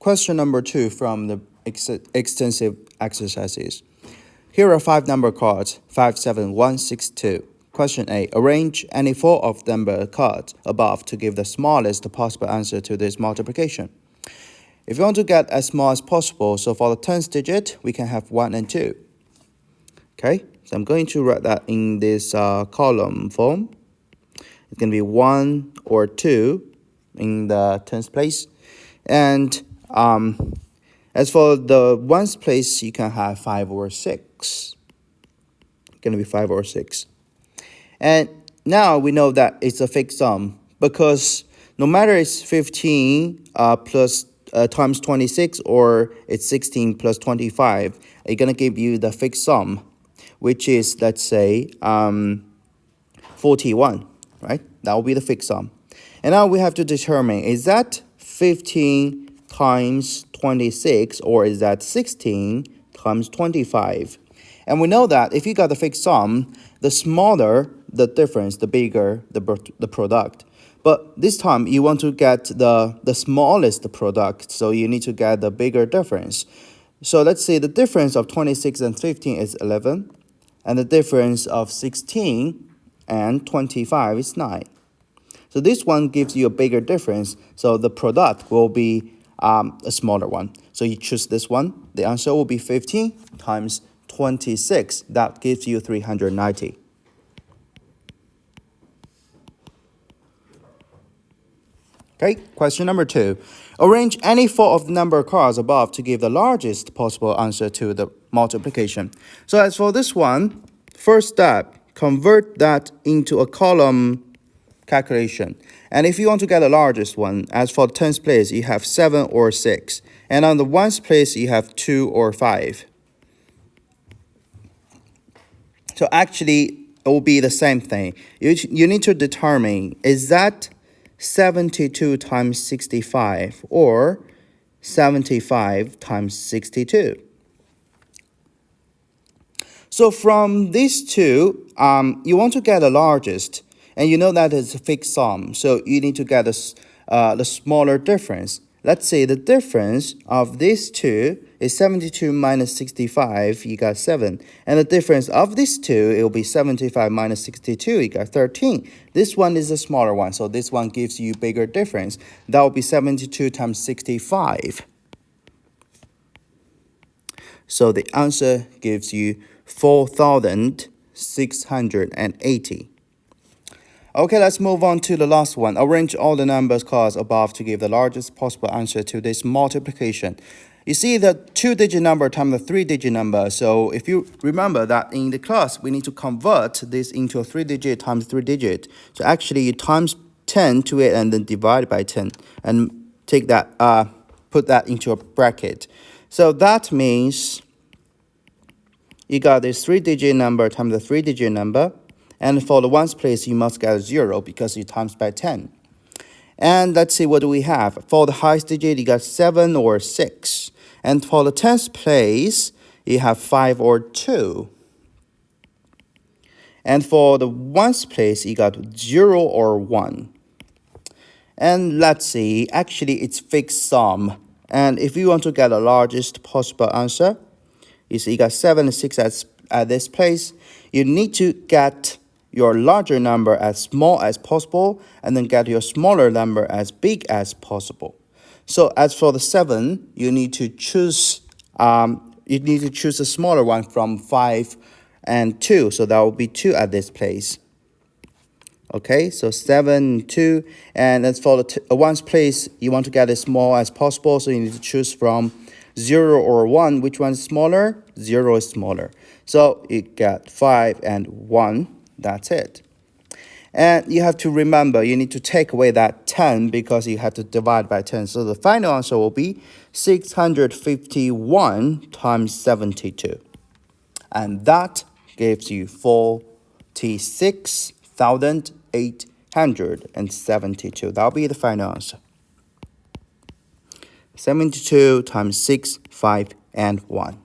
Question number 2 from the extensive exercises. Here are 5 number cards, 5, 7, 1, 6, 2. Question A. Arrange any 4 of number cards above to give the smallest possible answer to this multiplication. If you want to get as small as possible, so for the tens digit, we can have 1 and 2. Okay, so I'm going to write that in this column form. It's going to be 1 or 2 in the tens place. And as for the ones place, you can have 5 or 6. It's going to be 5 or 6. And now we know that it's a fixed sum because no matter it's 15 times 26 or it's 16 plus 25, it's going to give you the fixed sum, which is, let's say, 41, right? That will be the fixed sum. And now we have to determine, is that 15 times 26 or is that 16 times 25? And we know that if you got the fixed sum, the smaller the difference, the bigger the product. But this time you want to get the smallest product, so you need to get the bigger difference. So let's say the difference of 26 and 15 is 11, and the difference of 16 and 25 is 9. So this one gives you a bigger difference, so the product will be a smaller one. So you choose this one. The answer will be 15 times 26. That gives you 390. Okay, question number 2. Arrange any 4 of the number cards above to give the largest possible answer to the multiplication. So as for this one, first step, convert that into a column calculation. And if you want to get the largest one, as for the tens place, you have 7 or 6. And on the ones place, you have 2 or 5. So actually, it will be the same thing. You need to determine, is that 72 times 65 or 75 times 62? So from these two, you want to get the largest, and you know that it's a fixed sum, so you need to get the smaller difference. Let's say the difference of these two is 72 minus 65, you got 7. And the difference of these two, it will be 75 minus 62, you got 13. This one is a smaller one, so this one gives you bigger difference. That will be 72 times 65. So the answer gives you 4,680. Okay, let's move on to the last one. Arrange all the numbers cards above to give the largest possible answer to this multiplication. You see the 2-digit number times the 3-digit number. So if you remember that in the class, we need to convert this into a 3-digit times 3-digit. So actually you times 10 to it and then divide by 10 and take that, put that into a bracket. So that means you got this 3-digit number times the 3-digit number. And for the ones place, you must get a 0 because you times by 10. And let's see, what do we have? For the highest digit, you got 7 or 6. And for the tens place, you have 5 or 2. And for the ones place, you got 0 or 1. And let's see, actually it's fixed sum. And if you want to get the largest possible answer, you see you got 7 and 6 at this place. You need to get your larger number as small as possible and then get your smaller number as big as possible. So as for the 7, you need to choose a smaller one from 5 and 2. So that will be 2 at this place. Okay, so 7, 2. And as for the ones place, you want to get as small as possible. So you need to choose from 0 or 1. Which one is smaller? 0 is smaller. So you get 5 and 1. That's it. And you have to remember, you need to take away that 10 because you have to divide by 10. So the final answer will be 651 times 72. And that gives you 46,872. That'll be the final answer. 72 times 6, 5, and 1.